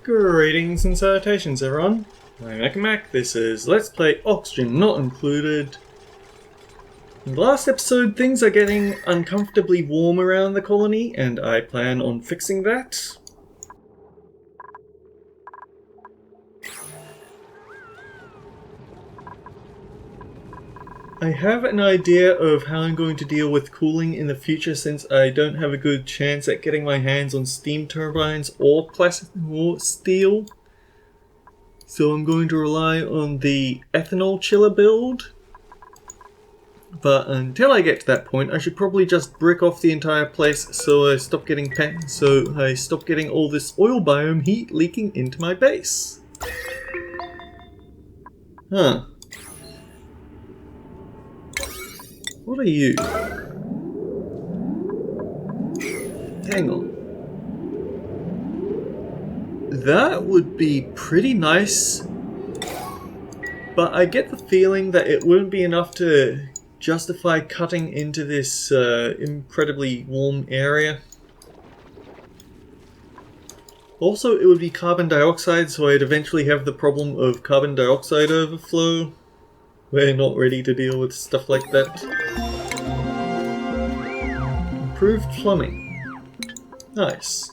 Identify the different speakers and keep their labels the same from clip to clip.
Speaker 1: Greetings and salutations, everyone. I'm Mac. This is Let's Play Oxygen Not Included. In the last episode, things are getting uncomfortably warm around the colony, and I plan on fixing that. I have an idea of how I'm going to deal with cooling in the future since I don't have a good chance at getting my hands on steam turbines or plastic or steel. So I'm going to rely on the ethanol chiller build. But until I get to that point, I should probably just brick off the entire place so I stop getting all this oil biome heat leaking into my base. Huh. What are you? Hang on. That would be pretty nice, but I get the feeling that it wouldn't be enough to justify cutting into this incredibly warm area. Also, it would be carbon dioxide, so I'd eventually have the problem of carbon dioxide overflow. We're not ready to deal with stuff like that. Improved plumbing. Nice.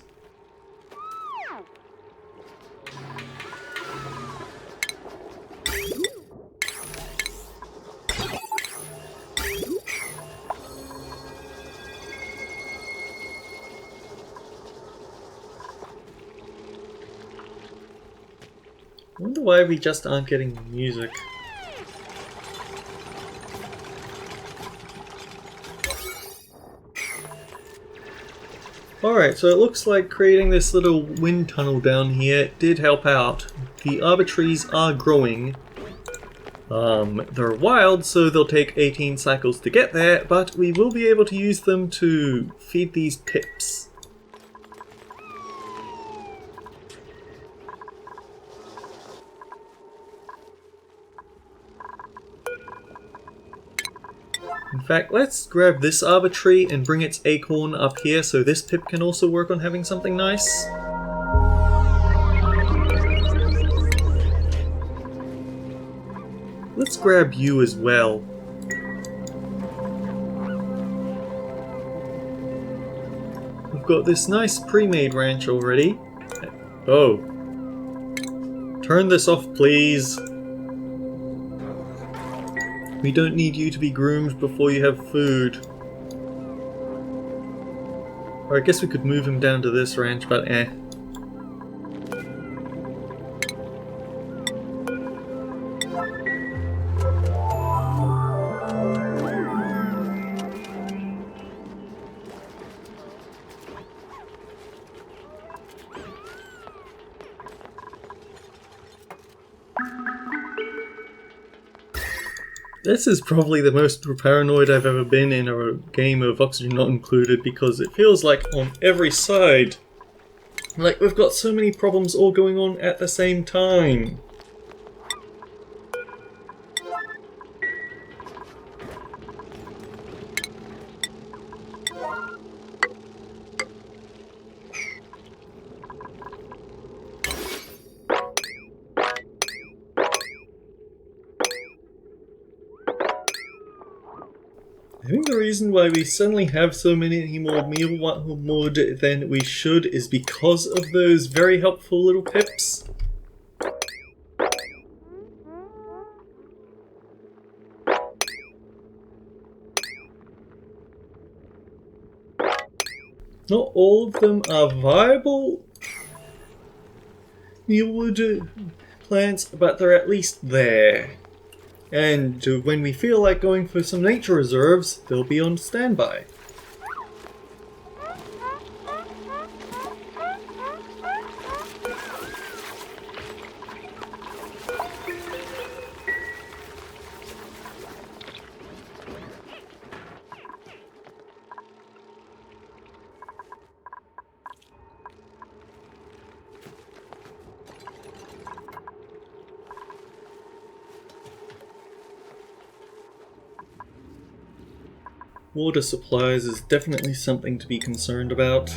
Speaker 1: I wonder why we just aren't getting music. Alright, so it looks like creating this little wind tunnel down here did help out. The arbor trees are growing. They're wild, so they'll take 18 cycles to get there, but we will be able to use them to feed these pips. In fact, let's grab this arbor tree and bring its acorn up here so this pip can also work on having something nice. Let's grab you as well. We've got this nice pre-made ranch already. Oh. Turn this off, please. We don't need you to be groomed before you have food. Or I guess we could move him down to this ranch, but eh. This is probably the most paranoid I've ever been in a game of Oxygen Not Included because it feels like on every side. Like we've got so many problems all going on at the same time. I think the reason why we suddenly have so many more meal wood than we should is because of those very helpful little pips. Not all of them are viable mealwood plants, but they're at least there. And when we feel like going for some nature reserves, they'll be on standby. Water supplies is definitely something to be concerned about.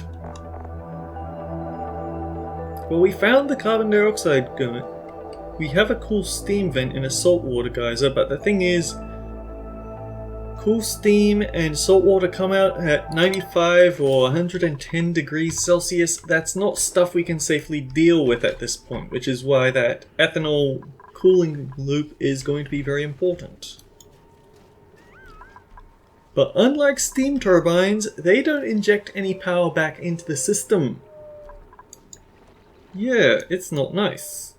Speaker 1: Well, we found the carbon dioxide gun. We have a cool steam vent in a saltwater geyser, but the thing is, cool steam and salt water come out at 95 or 110 degrees Celsius. That's not stuff we can safely deal with at this point, which is why that ethanol cooling loop is going to be very important. But unlike steam turbines, they don't inject any power back into the system. Yeah, it's not nice.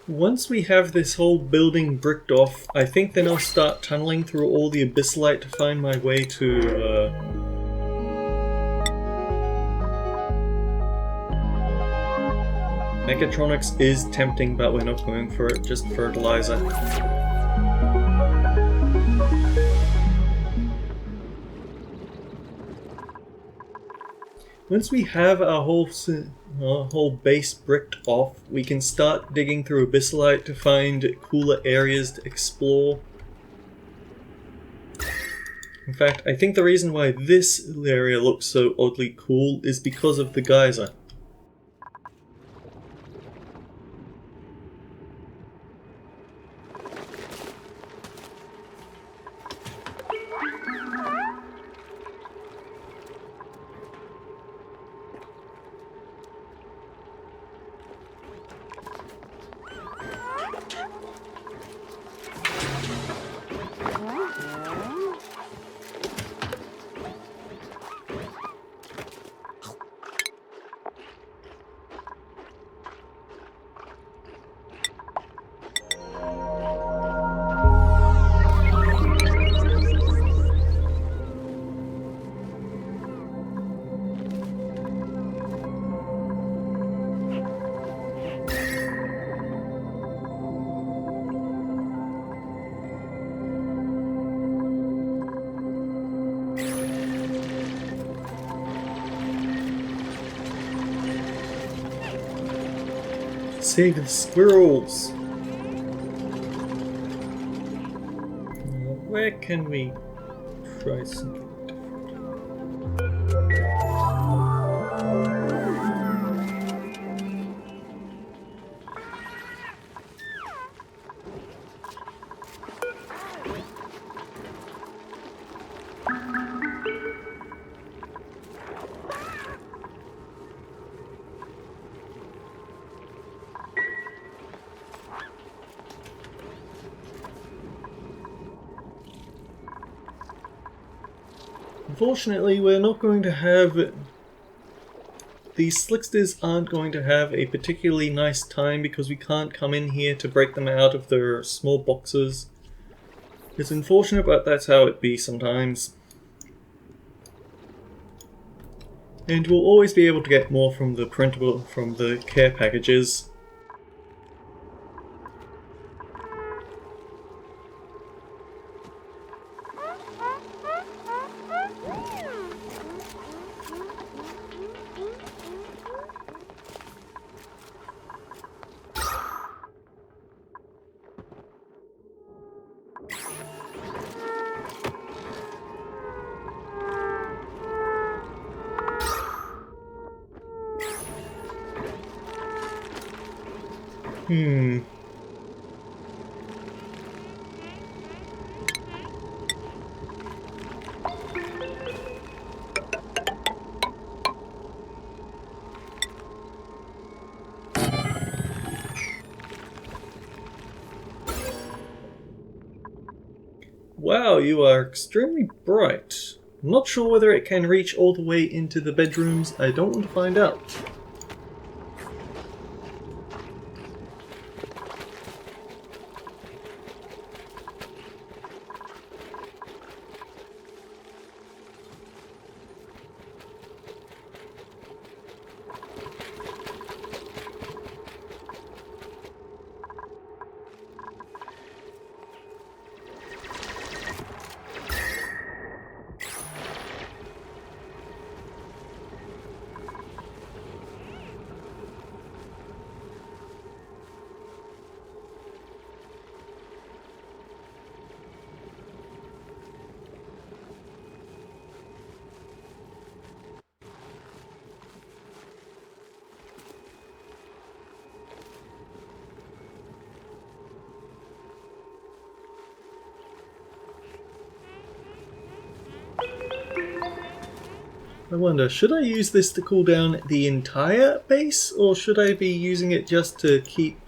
Speaker 1: Once we have this whole building bricked off, I think then I'll start tunneling through all the abyssalite to find my way to, Mechatronics is tempting, but we're not going for it, just fertilizer. Once we have our whole base bricked off, we can start digging through abyssalite to find cooler areas to explore. In fact, I think the reason why this area looks so oddly cool is because of the geyser. Save the squirrels! Where can we try something different? Unfortunately, we're not going to have... These slicksters aren't going to have a particularly nice time because we can't come in here to break them out of their small boxes. It's unfortunate, but that's how it be sometimes. And we'll always be able to get more from the from the care packages. Wow, you are extremely bright. I'm not sure whether it can reach all the way into the bedrooms. I don't want to find out. I wonder, should I use this to cool down the entire base, or should I be using it just to keep...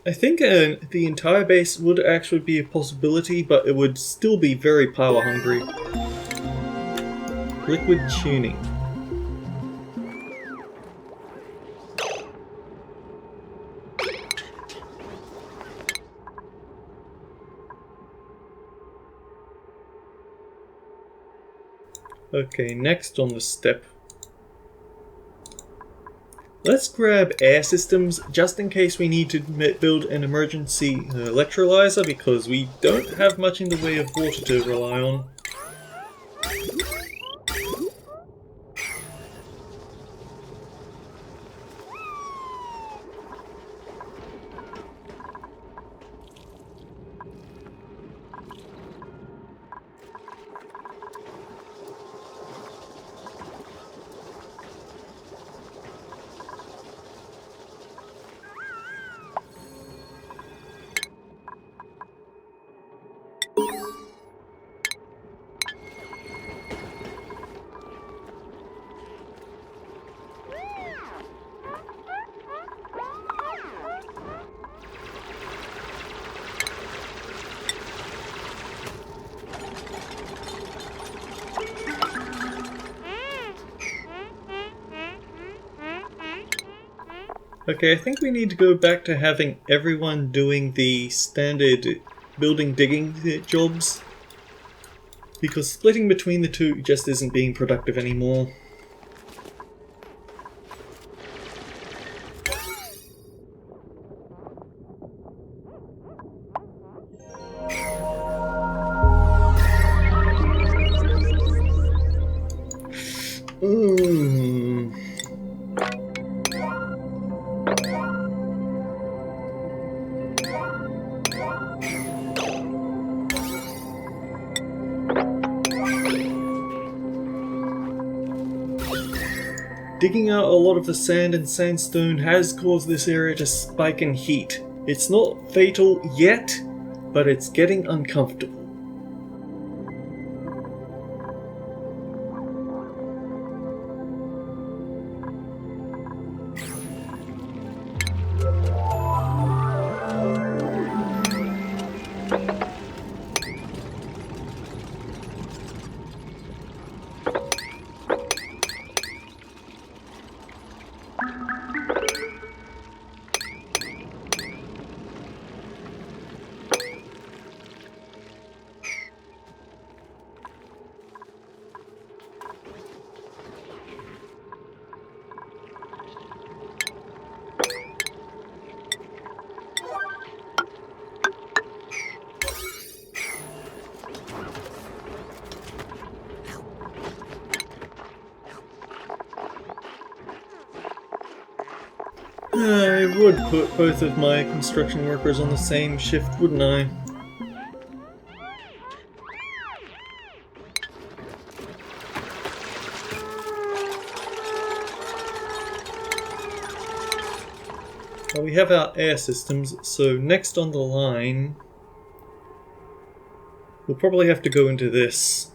Speaker 1: I think the entire base would actually be a possibility, but it would still be very power hungry. Liquid tuning. Okay, next on the step. Let's grab air systems just in case we need to build an emergency electrolyzer, because we don't have much in the way of water to rely on. Okay, I think we need to go back to having everyone doing the standard building digging jobs, because splitting between the two just isn't being productive anymore. Digging out a lot of the sand and sandstone has caused this area to spike in heat. It's not fatal yet, but it's getting uncomfortable. I would put both of my construction workers on the same shift, wouldn't I? Well, we have our air systems, so next on the line we'll probably have to go into this.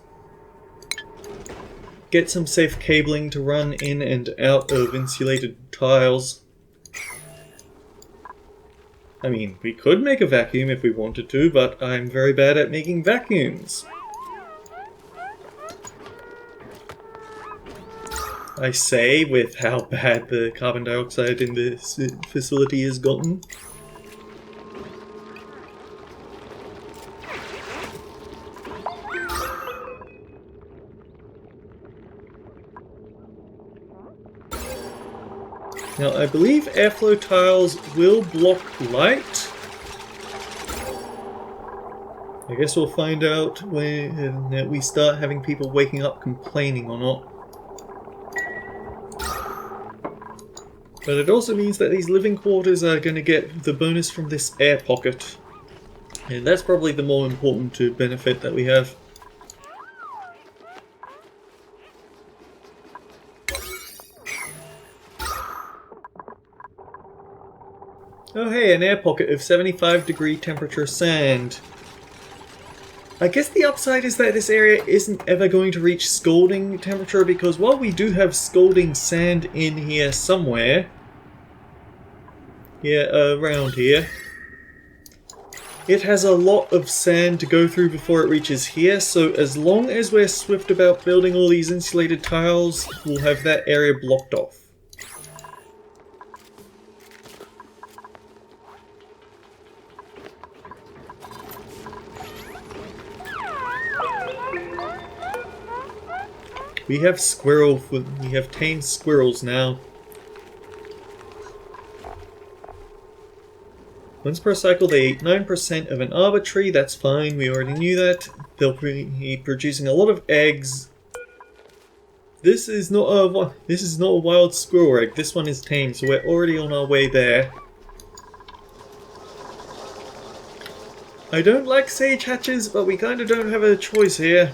Speaker 1: Get some safe cabling to run in and out of insulated tiles. I mean, we could make a vacuum if we wanted to, but I'm very bad at making vacuums. I say, with how bad the carbon dioxide in this facility has gotten. Now, I believe airflow tiles will block light. I guess we'll find out when we start having people waking up complaining or not. But it also means that these living quarters are going to get the bonus from this air pocket. And that's probably the more important benefit that we have. Oh hey, an air pocket of 75-degree temperature sand. I guess the upside is that this area isn't ever going to reach scalding temperature, because while we do have scalding sand in here somewhere, around here, it has a lot of sand to go through before it reaches here, so as long as we're swift about building all these insulated tiles, we'll have that area blocked off. We have tame squirrels now. Once per cycle they eat 9% of an arbor tree, that's fine, we already knew that. They'll be producing a lot of eggs. This is not a wild squirrel egg, this one is tame, so we're already on our way there. I don't like sage hatches, but we kinda don't have a choice here.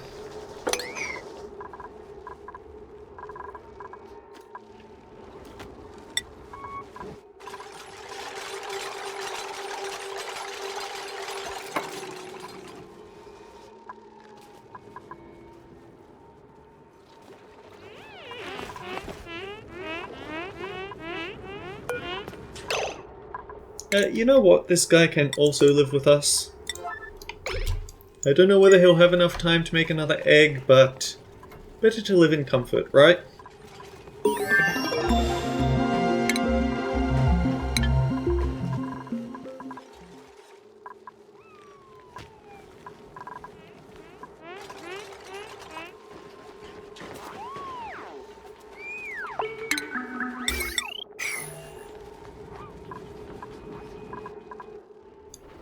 Speaker 1: You know what? This guy can also live with us. I don't know whether he'll have enough time to make another egg, but better to live in comfort, right?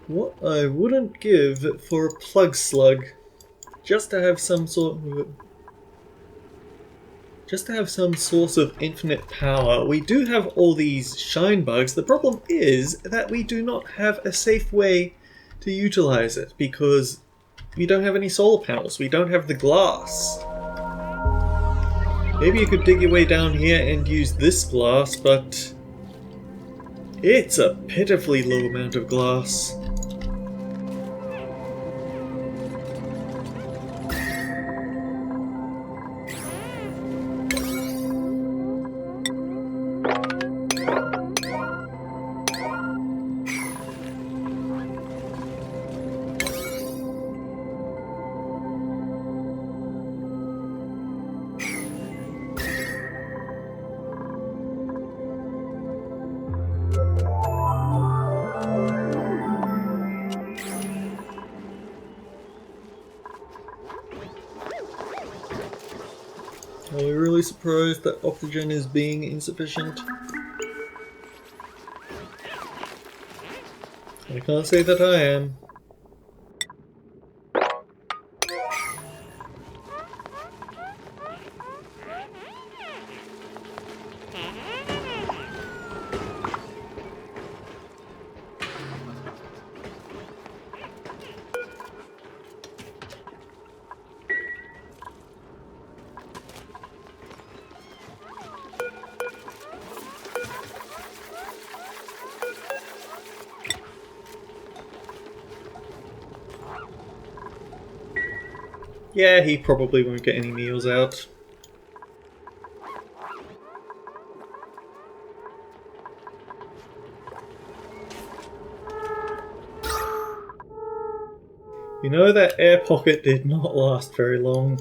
Speaker 1: What I wouldn't give for a plug slug, just to have some source of infinite power. We do have all these shine bugs. The problem is that we do not have a safe way to utilize it because we don't have any solar panels. We don't have the glass. Maybe you could dig your way down here and use this glass, but it's a pitifully low amount of glass. Are we really surprised that oxygen is being insufficient? I can't say that I am. Yeah, he probably won't get any meals out. You know, that air pocket did not last very long.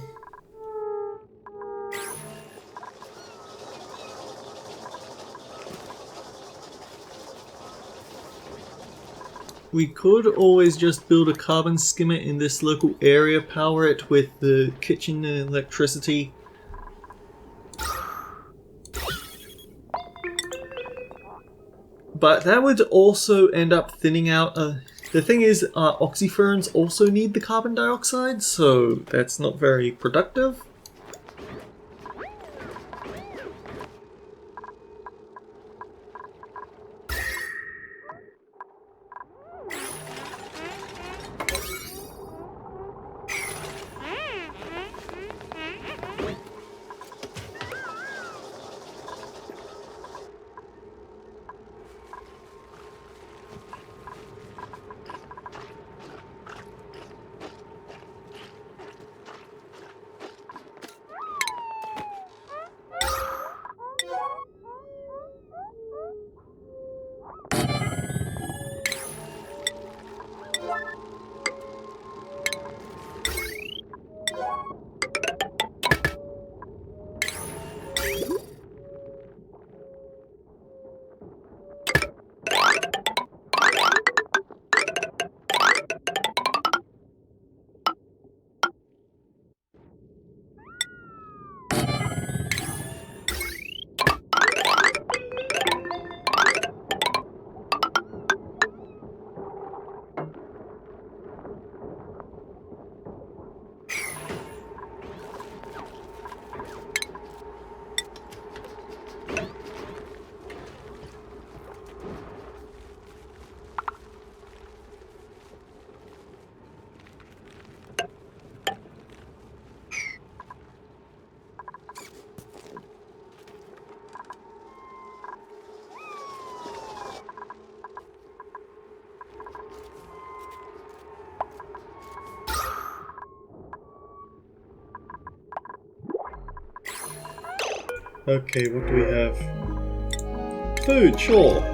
Speaker 1: We could always just build a carbon skimmer in this local area, power it with the kitchen electricity. But that would also end up thinning out. The thing is, oxyferns also need the carbon dioxide, so that's not very productive. Okay, what do we have? Food, sure.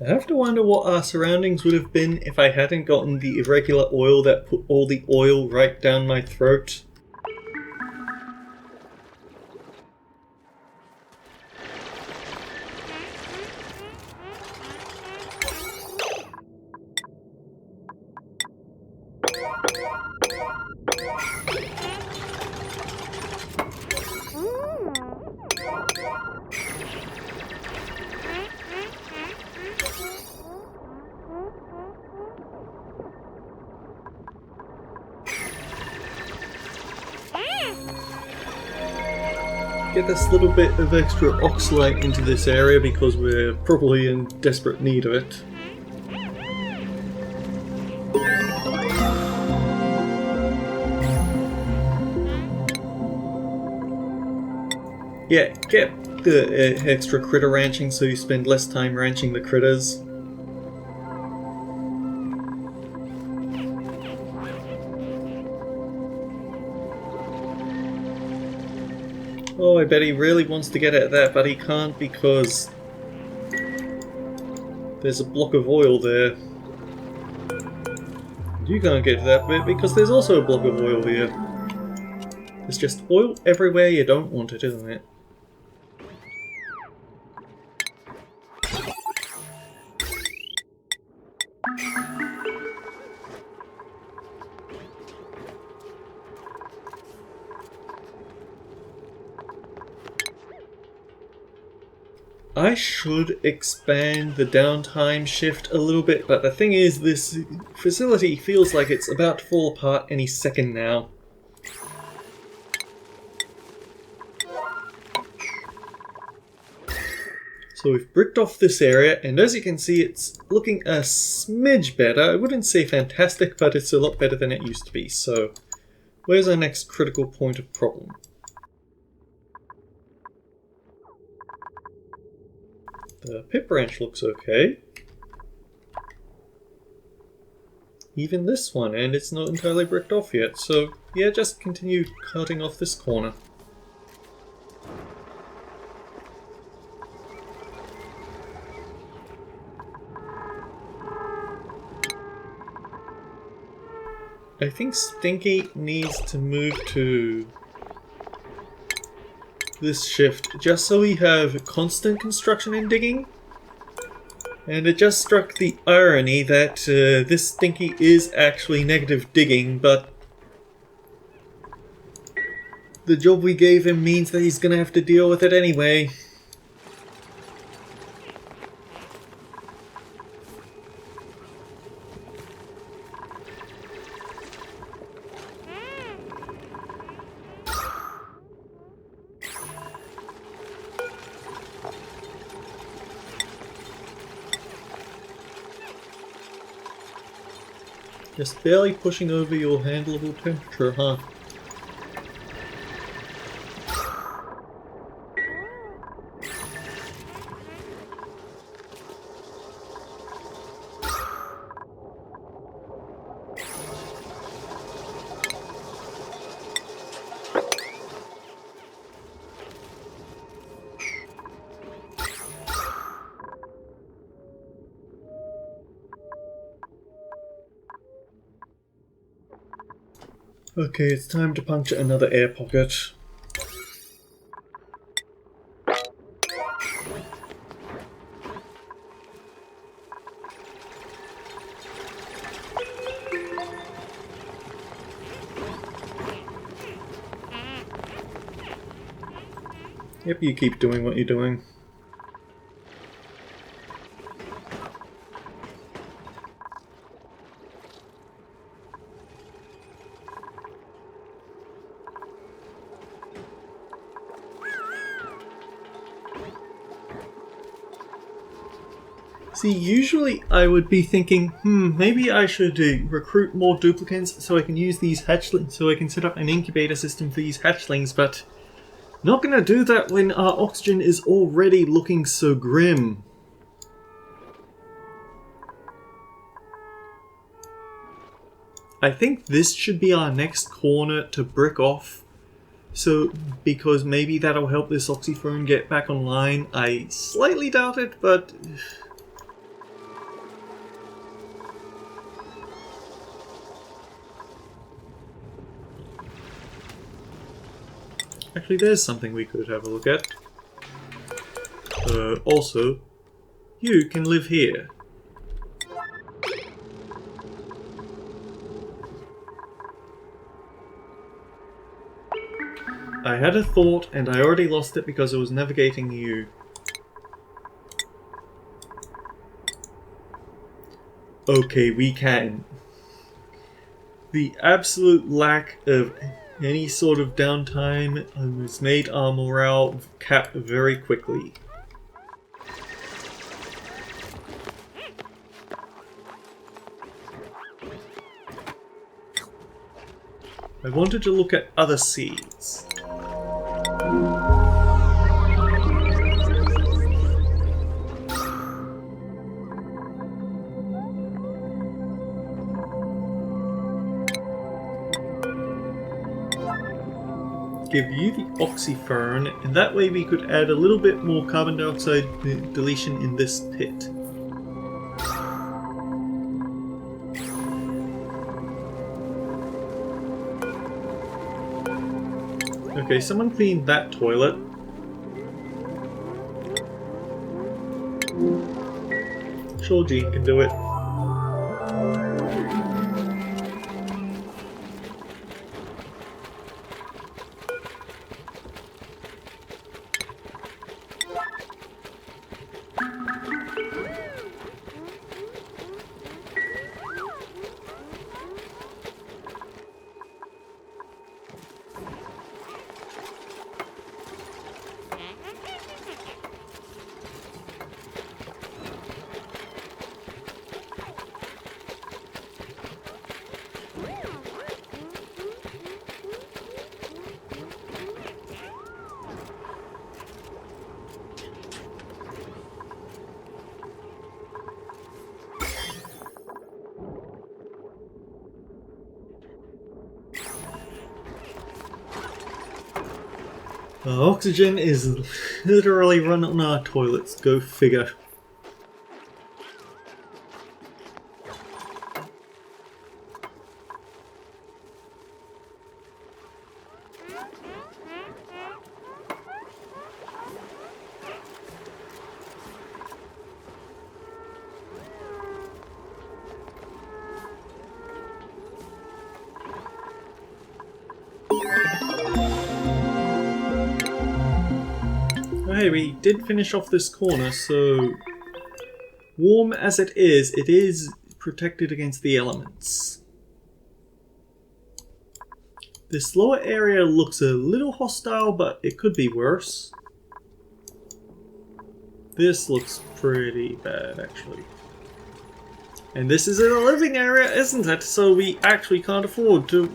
Speaker 1: I have to wonder what our surroundings would have been if I hadn't gotten the irregular oil that put all the oil right down my throat. Get this little bit of extra oxalate into this area because we're probably in desperate need of it. Yeah, get the extra critter ranching so you spend less time ranching the critters. Oh, I bet he really wants to get at that, but he can't because there's a block of oil there. You can't get to that bit because there's also a block of oil here. There's just oil everywhere you don't want it, isn't it? I should expand the downtime shift a little bit, but the thing is, this facility feels like it's about to fall apart any second now. So we've bricked off this area, and as you can see, it's looking a smidge better. I wouldn't say fantastic, but it's a lot better than it used to be. So where's our next critical point of problem? The pit branch looks okay. Even this one, and it's not entirely bricked off yet, so yeah, just continue cutting off this corner. I think Stinky needs to move to this shift just so we have constant construction and digging. And it just struck the irony that this Stinky is actually negative digging, but the job we gave him means that he's gonna have to deal with it anyway. Just barely pushing over your handleable temperature, huh? Okay, it's time to puncture another air pocket. Yep, you keep doing what you're doing. See, usually I would be thinking, maybe I should recruit more duplicants so I can use these hatchlings, so I can set up an incubator system for these hatchlings, but not gonna do that when our oxygen is already looking so grim. I think this should be our next corner to brick off. So, because maybe that'll help this oxyphone get back online. I slightly doubt it, but actually, there's something we could have a look at. Also, you can live here. I had a thought, and I already lost it because I was navigating you. Okay, we can. The absolute lack of any sort of downtime has made our morale cap very quickly. I wanted to look at other seeds. Give you the oxyfern, and that way we could add a little bit more carbon dioxide deletion in this pit. Okay, someone clean that toilet. Sure, Gene can do it. Oxygen is literally run on our toilets, go figure. Hey, we did finish off this corner, so warm as it is protected against the elements. This lower area looks a little hostile, but it could be worse. This looks pretty bad, actually. And this is a living area, isn't it? So we actually can't afford to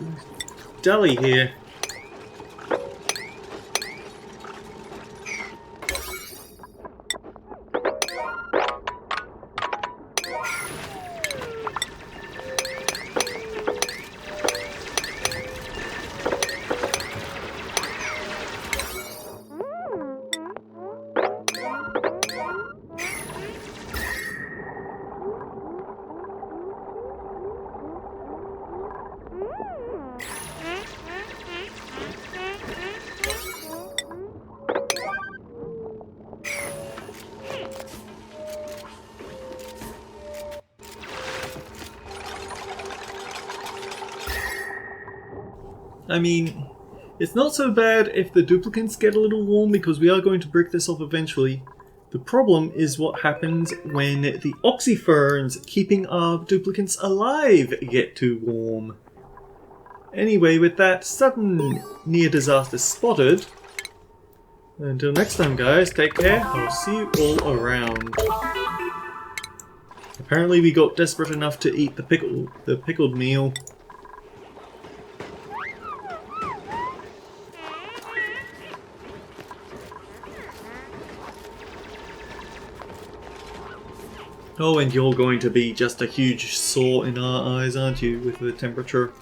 Speaker 1: dally here. I mean, it's not so bad if the duplicants get a little warm because we are going to break this off eventually. The problem is what happens when the oxyferns keeping our duplicants alive get too warm. Anyway, with that sudden near disaster spotted, until next time guys, take care, I'll see you all around. Apparently we got desperate enough to eat the pickled meal. Oh, and you're going to be just a huge sore in our eyes, aren't you, with the temperature?